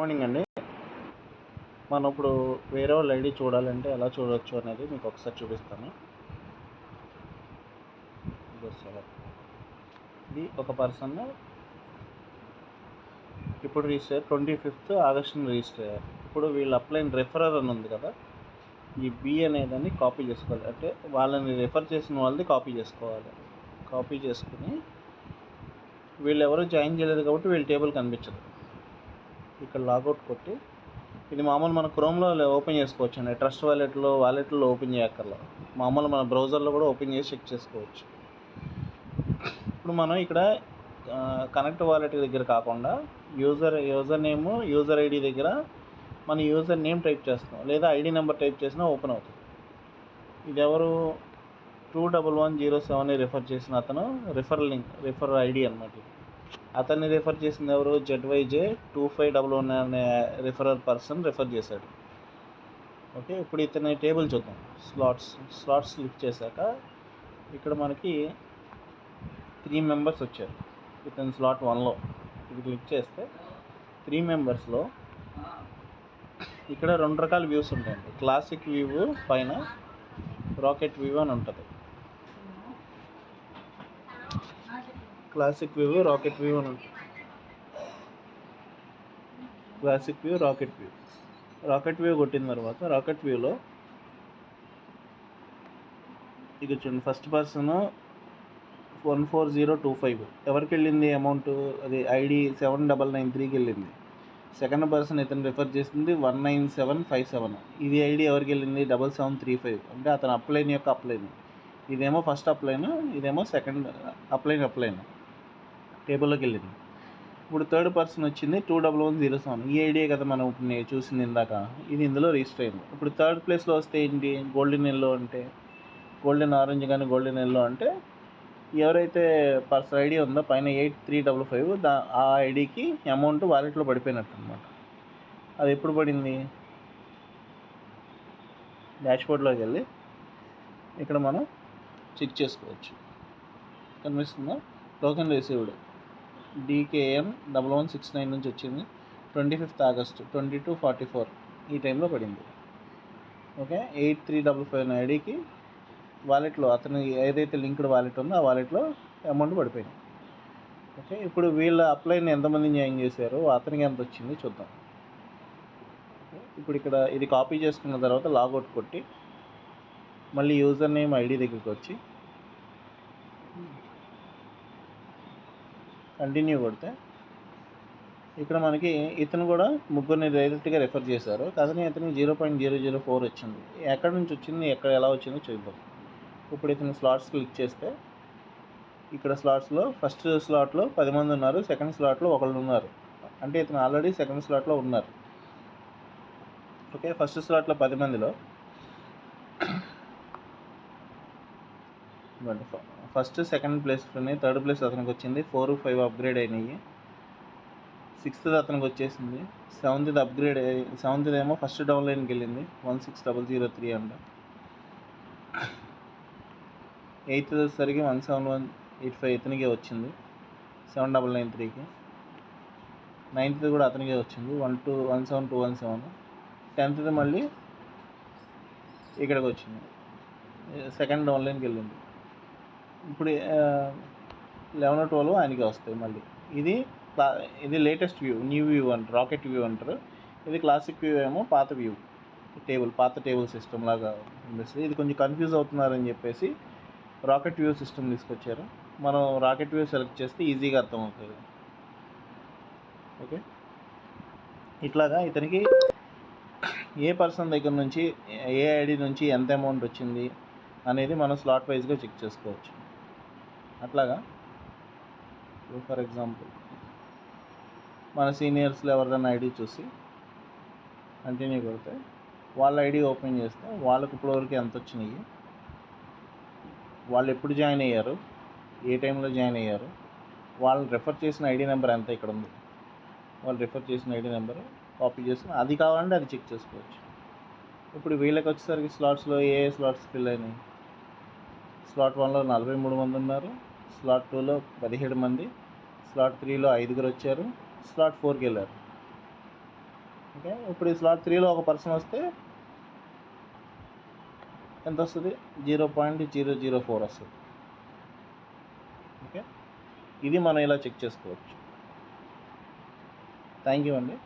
Morning అండి. మనం ఇప్పుడు వేరే వాళ్ళ ఐడి చూడాలంటే ఎలా చూడవచ్చు అనేది మీకు ఒకసారి చూపిస్తాను. ఇది ఒక పర్సన్ ఇప్పుడు రిజిస్టర్ 25th ఆగస్టుని రిజిస్టర్ అయ్యారు. ఇప్పుడు వీళ్ళు అప్లైన్ రెఫరర్ అని ఉంది కదా, ఈ బి అనేదాన్ని కాపీ చేసుకోవాలి. అంటే వాళ్ళని రెఫర్ చేసిన వాళ్ళది కాపీ చేసుకోవాలి. కాపీ చేసుకుని వీళ్ళు ఎవరు జాయిన్ చేయలేదు కాబట్టి వీళ్ళ టేబుల్ కనిపించదు. ఇక్కడ లాగౌట్ కొట్టి ఇది మామూలు మన క్రోమ్లో ఓపెన్ చేసుకోవచ్చు అండి. ట్రస్ట్ వాలెట్లో ఓపెన్ చేయక్కర్లా, మామూలు మన బ్రౌజర్లో కూడా ఓపెన్ చేసి చెక్ చేసుకోవచ్చు. ఇప్పుడు మనం ఇక్కడ కనెక్ట్ వాలెట్ దగ్గర కాకుండా యూజర్ నేమ్ యూజర్ ఐడి దగ్గర మన యూజర్ నేమ్ టైప్ చేస్తాం, లేదా ఐడి నెంబర్ టైప్ చేసినా ఓపెన్ అవుతుంది. ఇది ఎవరు 21107 రిఫర్ చేసిన అతను రిఫర్ ఐడి అనమాట. అతన్ని రిఫర్ చేసింది ఎవరు? ZYJ 2511 అనే రిఫరర్ పర్సన్ రిఫర్ చేశాడు. ఓకే, ఇప్పుడు ఇతని టేబుల్ చూద్దాం. స్లాట్స్ క్లిక్ చేశాక ఇక్కడ మనకి 3 మెంబర్స్ వచ్చారు. ఇతని స్లాట్ 1లో ఇది క్లిక్ చేస్తే 3 మెంబర్స్లో ఇక్కడ 2 రకాల వ్యూస్ ఉంటాయండి. క్లాసిక్ వ్యూ పైన రాకెట్ వ్యూ అని ఉంటుంది. క్లాసిక్ వ్యూ రాకెట్ వ్యూ అని ఉంటుంది. క్లాసిక్ వ్యూ రాకెట్ వ్యూ కొట్టిన తర్వాత రాకెట్ వ్యూలో ఇక చూడండి, ఫస్ట్ పర్సన్ 14025 ఎవరికి వెళ్ళింది అమౌంట్? అది ఐడి 7993కి వెళ్ళింది. సెకండ్ పర్సన్ ఇతను రిఫర్ చేసింది 19757. ఇది ఐడి ఎవరికి వెళ్ళింది? 7735. అంటే అతను అప్లైన్ యొక్క అప్లైన్. ఇదేమో ఫస్ట్ అప్లైన్, ఇదేమో సెకండ్ అప్లైన్ టేబుల్లోకి వెళ్ళింది. ఇప్పుడు థర్డ్ పర్సన్ వచ్చింది 21107. ఈ ఐడియా కదా మనం ఇప్పుడు చూసింది ఇందాక, ఇది ఇందులో రిజిస్టర్ అయింది. ఇప్పుడు థర్డ్ ప్లేస్లో వస్తే ఏంటి? గోల్డెన్ ఎల్లో అంటే గోల్డెన్ ఆరెంజ్ కానీ గోల్డెన్ ఎల్లో అంటే ఎవరైతే పర్సన్ ఐడి ఉందో పైన 8355 ఆ ఐడికి అమౌంట్ వాలెట్లో పడిపోయినట్టు అనమాట. అది ఎప్పుడు పడింది? డాష్బోర్డ్లోకి వెళ్ళి ఇక్కడ మనం చెక్ చేసుకోవచ్చు. కనిపిస్తుందా? టోకెన్ రిసీవ్డ్ DKN 1169 నుంచి వచ్చింది. 25th ఆగస్టు 22:44 ఈ టైంలో పడింది. ఓకే, 8355 ఐడికి వాలెట్లో అతను ఏదైతే లింక్డ్ వాలెట్ ఉందో ఆ వాలెట్లో అమౌంట్ పడిపోయింది. ఓకే, ఇప్పుడు వీళ్ళ అప్లైన్ ఎంతమంది జాయిన్ చేశారో అతనికి ఎంత వచ్చింది చూద్దాం. ఇప్పుడు ఇక్కడ ఇది కాపీ చేసుకున్న తర్వాత లాగౌట్ కొట్టి మళ్ళీ యూజర్ నేమ్ ఐడి దగ్గరికి వచ్చి కంటిన్యూ కొడితే ఇక్కడ మనకి ఇతను కూడా ముగ్గురిని డైరెక్ట్గా రెఫర్ చేశారు. కానీ ఇతనికి 0.004 వచ్చింది. ఎక్కడి నుంచి వచ్చింది, ఎలా వచ్చిందో చూద్దాం. ఇప్పుడు ఇతను స్లాట్స్ క్లిక్ చేస్తే ఇక్కడ స్లాట్స్లో ఫస్ట్ స్లాట్లో 10 మంది ఉన్నారు, సెకండ్ స్లాట్లో 1 ఉన్నారు. అంటే ఇతను ఆల్రెడీ సెకండ్ స్లాట్లో ఉన్నారు. ఓకే, ఫస్ట్ స్లాట్లో 10 మందిలో ఫస్ట్ సెకండ్ ప్లేస్ ఉన్నాయి. థర్డ్ ప్లేస్ అతనికి వచ్చింది. 4, 5 అప్గ్రేడ్ అయినాయి. 6th అతనికి వచ్చేసింది. 7th ఏమో ఫస్ట్ డౌన్ లైన్కి వెళ్ళింది 16003 అంట. 8th సరికి 17185 ఇతనికే వచ్చింది 7993కి. 9th కూడా అతనికే వచ్చింది 17217. 10th మళ్ళీ ఇక్కడికి వచ్చింది, సెకండ్ డౌన్ లైన్కి వెళ్ళింది. ఇప్పుడు 11, 12 ఆయనకి వస్తాయి మళ్ళీ. ఇది లేటెస్ట్ వ్యూ, న్యూ వ్యూ అంటారు, రాకెట్ వ్యూ అంటారు. ఇది క్లాసిక్ వ్యూ ఏమో పాత వ్యూ పాత టేబుల్ సిస్టమ్ లాగా అనిపిస్తుంది. ఇది కొంచెం కన్ఫ్యూజ్ అవుతున్నారని చెప్పేసి రాకెట్ వ్యూ సిస్టమ్ తీసుకొచ్చారు. మనం రాకెట్ వ్యూ సెలెక్ట్ చేస్తే ఈజీగా అర్థమవుతుంది. ఓకే, ఇట్లాగా ఇతనికి ఏ పర్సన్ దగ్గర నుంచి ఏ ఐడి నుంచి ఎంత అమౌంట్ వచ్చింది అనేది మనం స్లాట్ వైజ్గా చెక్ చేసుకోవచ్చు. అట్లాగా ఫర్ ఎగ్జాంపుల్ మన సీనియర్స్లో ఎవరిదైనా ఐడి చూసి కంటిన్యూ కొడితే వాళ్ళ ఐడి ఓపెన్ చేస్తే వాళ్ళకి ఇప్పటివరకు ఎంత వచ్చినాయి, వాళ్ళు ఎప్పుడు జాయిన్ అయ్యారు, ఏ టైంలో జాయిన్ అయ్యారు, వాళ్ళు రెఫర్ చేసిన ఐడి నెంబర్ ఎంత ఇక్కడ ఉంది, వాళ్ళు రెఫర్ చేసిన ఐడి నెంబర్ కాపీ చేసుకుని అది కావాలంటే అది చెక్ చేసుకోవచ్చు. ఇప్పుడు వీళ్ళకి వచ్చేసరికి స్లాట్స్లో ఏ స్లాట్స్ ఫిల్ అయినాయి? స్లాట్ 1లో 43 మంది ఉన్నారు, స్లాట్ 2లో 17 మంది, స్లాట్ 3లో 5 వచ్చారు, స్లాట్ 4కి వెళ్ళారు. ఓకే, ఇప్పుడు ఈ స్లాట్ 3లో ఒక పర్సన్ వస్తే ఎంత వస్తుంది? 0.004 వస్తుంది. ఓకే, ఇది మనం ఇలా చెక్ చేసుకోవచ్చు. థ్యాంక్ యూ అండి.